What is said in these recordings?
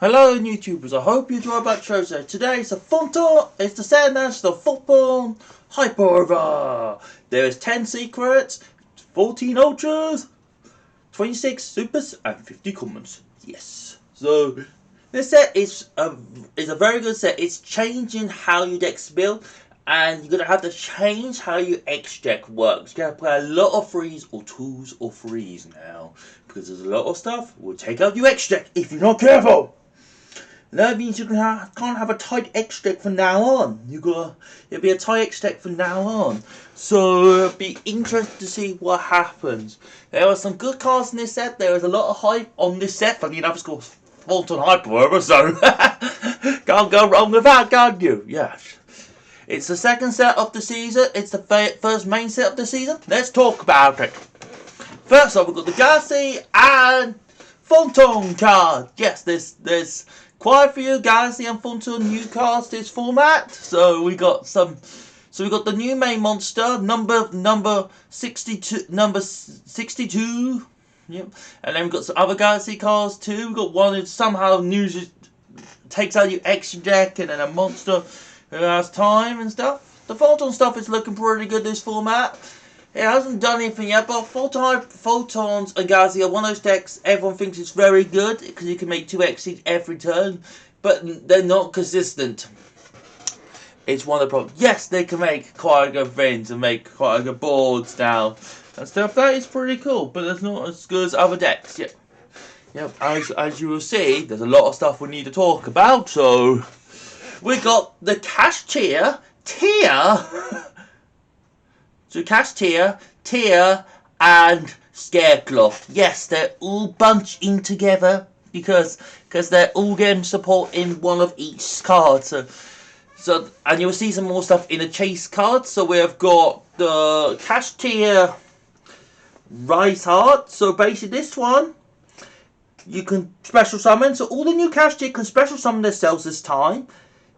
Hello YouTubers, I hope you enjoy about shows today. Today it's the sadness of football hypernova. There is 10 secrets, 14 ultras, 26 supers and 50 commons. Yes. So this set is a very good set. It's changing how your decks build, and you're gonna have to change how your X deck works. You're gonna play a lot of threes or twos or threes now, because there's a lot of stuff will take out your X deck if you're not careful. That means you can't have a tight X deck from now on. It'll be a tight X deck from now on. So it'll be interesting to see what happens. There are some good cards in this set. There is a lot of hype on this set. Funny enough, it's called photon hypernova, so can't go wrong with that, can you? Yes. It's the second set of the season. It's the first main set of the season. Let's talk about it. First off, we've got the Galaxy and Photon card. Yes, there's quite a few Galaxy and Photon new cards this format. So we got the new main monster, number 62. Yep. And then we've got some other Galaxy cards too. We've got one that somehow takes out your extra deck, and then a monster who has time and stuff. The Photon stuff is looking pretty good this format. It hasn't done anything yet, but Photons and Galaxy are one of those decks everyone thinks is very good, because you can make 2 X's every turn, but they're not consistent. It's one of the problems. Yes, they can make quite good things and make quite good boards now and stuff. That is pretty cool, but it's not as good as other decks. Yep. As you will see, there's a lot of stuff we need to talk about. So we got the cash tier. So cash tier, and Scareclaw. Yes, they're all bunched in together because they're all getting support in one of each card. So and you'll see some more stuff in the chase card. So we've got the cash tier Rise Heart. So basically this one you can special summon. So all the new cash tier can special summon themselves this time.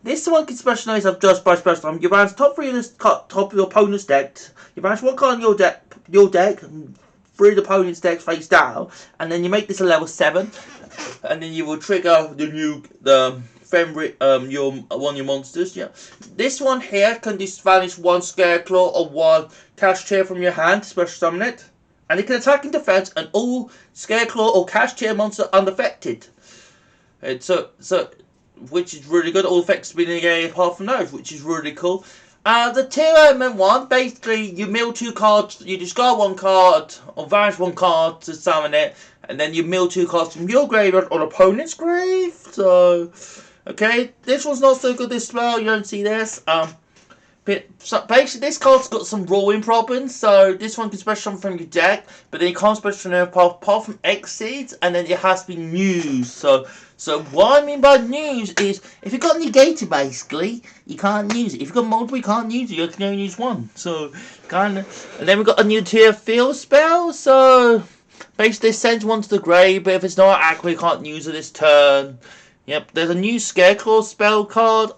This one can specialize just by special summon. You bounce top 3 of this top of your opponent's deck. You bounce one card in your deck, 3 of the opponent's decks face down, and then you make this a level 7, and then you will trigger one of your monsters. Yeah. This one here can vanish one Scareclaw or one cash tier from your hand to special summon it, and it can attack in defense, and all Scareclaw or cash tier monsters are unaffected. Which is really good. All effects being negated apart from those, which is really cool. The tier element one, basically you mill 2 cards, you discard 1 card or vanish 1 card to summon it, and then you mill 2 cards from your graveyard or opponent's grave. So okay, this one's not so good this spell, you don't see this. So basically this card's got some rolling problems, so this one can special summon from your deck, but then you can't special summon apart from Exceeds, and then it has to be used. So what I mean by news is, if you've got negated basically, you can't use it. If you've got multiple, you can't use it. You can only use one. So and then we've got a new tier field spell. So basically it sends one to the grave, but if it's not active, you can't use it this turn. Yep, there's a new Scareclaw spell card.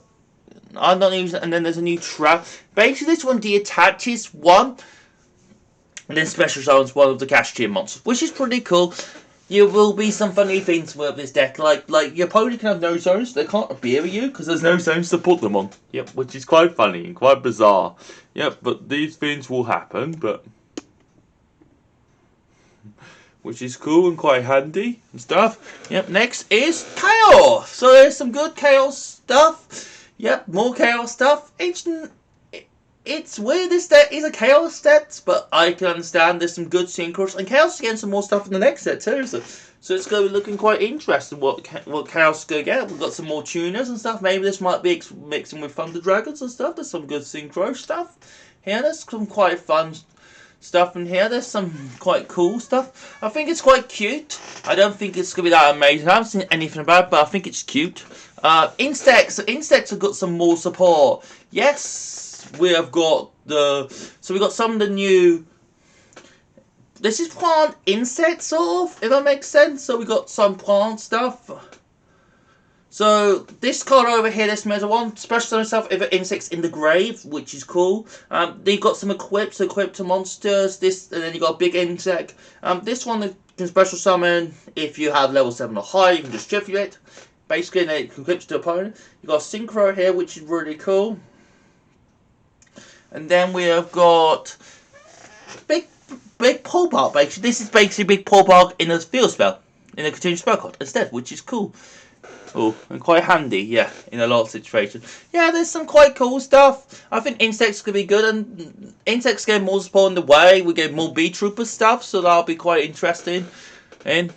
I'm not using it, and then there's a new trap. Basically this one deattaches one, and then special summons one of the cash tier monsters, which is pretty cool. There will be some funny things with this deck, like your opponent can have no zones, they can't appear with you because there's no zones to put them on. Yep, which is quite funny and quite bizarre. Yep, but these things will happen, but which is cool and quite handy and stuff. Yep, next is Chaos. So there's some good Chaos stuff. Yep, more Chaos stuff. It's weird this deck is a Chaos set, but I can understand there's some good synchros, and Chaos is getting some more stuff in the next set too, so it's going to be looking quite interesting what Chaos is going to get. We've got some more tuners and stuff. Maybe this might be mixing with Thunder Dragons and stuff. There's some good synchro stuff here. There's some quite fun stuff in here. There's some quite cool stuff. I think it's quite cute. I don't think it's going to be that amazing. I haven't seen anything about it, but I think it's cute. Insects have got some more support. Yes. We have got we got some of the new, this is plant insect sort of, if that makes sense. So we got some plant stuff. So this card over here, this measure one, special summon yourself if insects in the grave, which is cool. They've got some equipped to monsters. And then you got a big insect. This one can special summon if you have level 7 or higher. You can distribute it. basically, and it equips to opponent. You got Synchro here, which is really cool. And then we have got Big Pull Bark. Basically, this is basically Big Pull Bark in a field spell, in a continuous spell card instead, which is cool. Oh, and quite handy, yeah, in a lot of situations. Yeah, there's some quite cool stuff. I think Insects could be good, and Insects get more support in the way. We get more B-Trooper stuff, so that'll be quite interesting in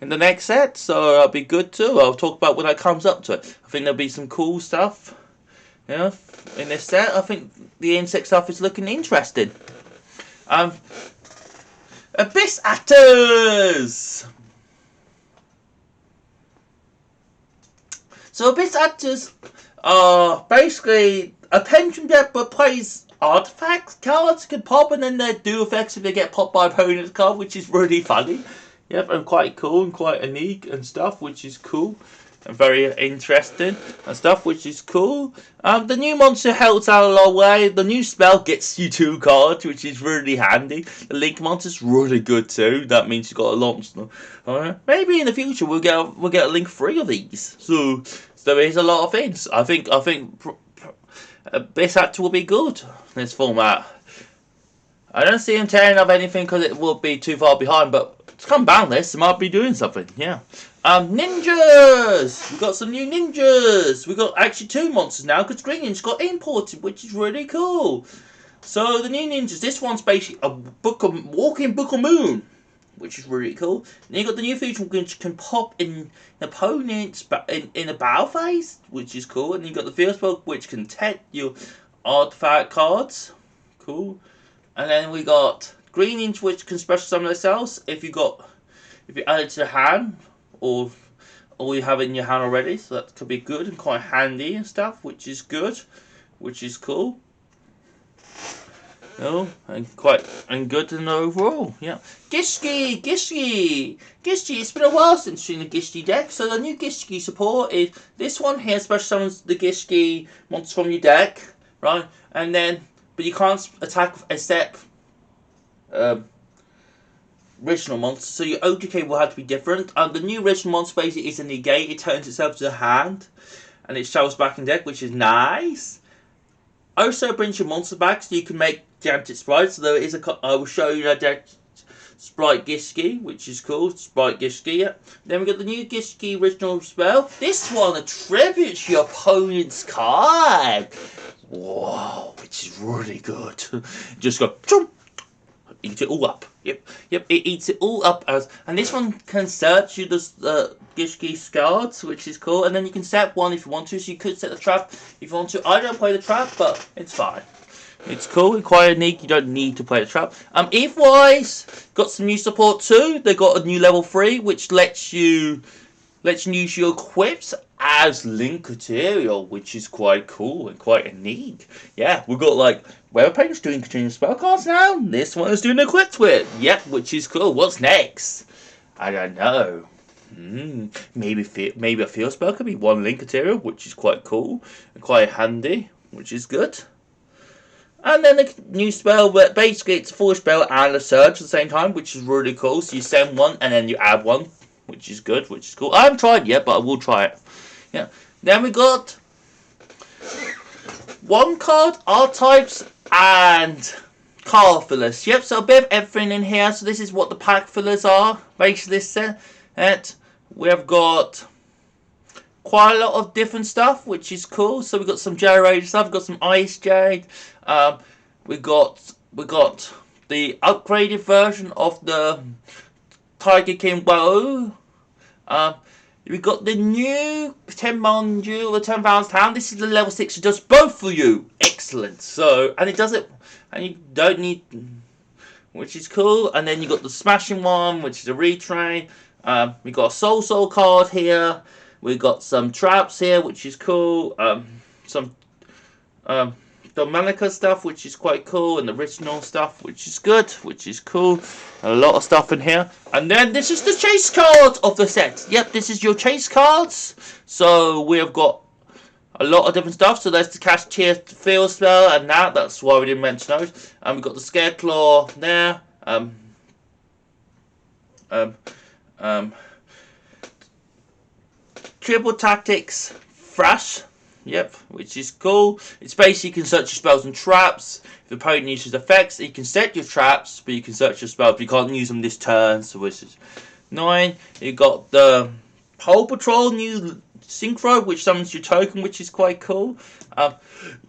the next set. So that'll be good too. I'll talk about when it comes up to it. I think there'll be some cool stuff, you know, in this set. I think the Insect stuff is looking interesting. Abyss Actors! So Abyss Actors are basically a Pension deck but plays artifacts. Cards can pop and then they do effects if they get popped by opponent's card, which is really funny. Yep, and quite cool and quite unique and stuff, which is cool. And very interesting and stuff, which is cool. The new monster helps out a long way. The new spell gets you 2 cards, which is really handy. The Link monster's really good too. That means you got a monster. Maybe in the future we'll get a Link 3 of these. So there is a lot of things. I think Abyss Actor will be good in this format. I don't see him tearing up anything because it will be too far behind, but to come boundless, it might be doing something. Yeah. Ninjas! We've got some new ninjas! We've got actually 2 monsters now because Green Ninja got imported, which is really cool. So the new ninjas, this one's basically a walking Book of Moon, which is really cool. Then you got the new feature which can pop in opponents in a battle phase, which is cool. And you got the field spell which can take your artifact cards. Cool. And then we got Green Ninja which can special summon themselves if you add it to the hand. Or you have it in your hand already, so that could be good and quite handy and stuff, which is good, which is cool. Oh, and good and overall, yeah. Gishki. It's been a while since you've seen a Gishki deck, so the new Gishki support is this one here. Special summons the Gishki monsters from your deck, right? And then, but you can't attack except original monster, so your OTK will have to be different. The new original monster basically is a negate. It turns itself to a hand, and it shovels back in deck, which is nice. Also brings your monster back, so you can make gigantic sprites. So there is I will show you that deck Sprite Gishki, which is cool. Sprite Gishki. Yeah. Then we got the new Gishki original spell. This one attributes your opponent's card. Whoa, which is really good. Just go. Chomp. Eat it all up. Yep. It eats it all up and this one can search you the Gishki cards, which is cool. And then you can set one if you want to. So you could set the trap if you want to. I don't play the trap, but it's fine. It's cool and quite unique. You don't need to play the trap. Eve-wise got some new support too. They got a new level 3, which lets you use your equips as link material, which is quite cool and quite unique. Yeah, we've got like Weather Paint's doing continuous spell cards now. This one is doing equipped with. Yep, which is cool. What's next? I don't know. Maybe a field spell could be 1 link material, which is quite cool and quite handy, which is good. And then the new spell, but basically it's a full spell and a surge at the same time, which is really cool. So you send one and then you add one, which is good, which is cool. I haven't tried yet, but I will try it. Yeah. Then we got 1 card, archetypes, and card fillers. Yep, so a bit of everything in here. So this is what the pack fillers are. Basically this set. We have got quite a lot of different stuff, which is cool. So we've got some generator stuff, we've got some ice jade. We got the upgraded version of the Tiger King bow. We got the new 10 Jewel, the 10,000 town. This is the level 6. It does both for you. Excellent. So, and it does it, and you don't need, which is cool. And then you got the smashing one, which is a retrain. We got a soul card here. We got some traps here, which is cool. Some Dominica stuff, which is quite cool, and the original stuff, which is good, which is cool. A lot of stuff in here. And then this is the chase card of the set. Yep, this is your chase cards. So we have got a lot of different stuff. So there's the Cashier field spell and that's why we didn't mention those. And we've got the Scareclaw there. Triple Tactics Thrash. Yep, which is cool. It's basically you can search your spells and traps. If the opponent uses effects, you can set your traps, but you can search your spells. But you can't use them this turn, so which is 9. You got the Pole Patrol new Synchro, which summons your token, which is quite cool.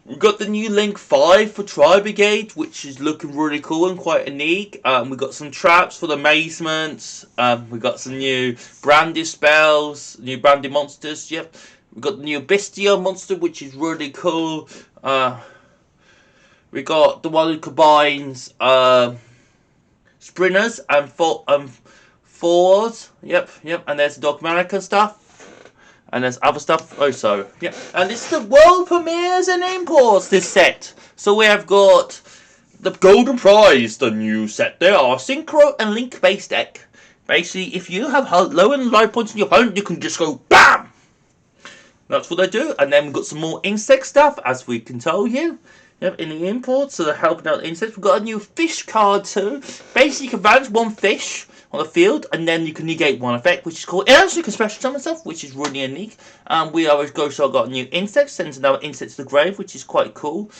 We've got the new Link 5 for Tri-Brigade, which is looking really cool and quite unique. We've got some traps for the amazements. We've got some new branded spells, new branded monsters. Yep. We've got the new Bestia monster, which is really cool. We got the one who combines sprinters and forwards. Yep. And there's the Dogmanica stuff. And there's other stuff also. Yeah. And this is the world premieres and imports, this set. So we have got the Golden Prize, the new set. There are Synchro and Link based deck. Basically, if you have low and low points in your opponent, you can just go BAM! That's what they do. And then we've got some more insect stuff, as we can tell you. Yep, in the imports, so they're helping out the insects. We've got a new fish card too. Basically, you can advance one fish on the field, and then you can negate one effect, which is cool. It actually can special summon stuff, which is really unique. We always got a new insect, sends another insect to the grave, which is quite cool.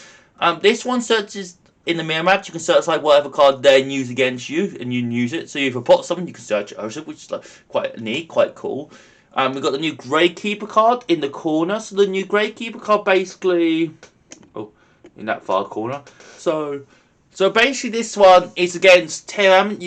This one searches in the mirror map. You can search like whatever card they use against you, and you can use it. So if you put something, you can search it also, which is like quite neat, quite cool. We've got the new Gravekeeper card in the corner. So the new Gravekeeper card basically, in that far corner. So basically, this one is against Terram.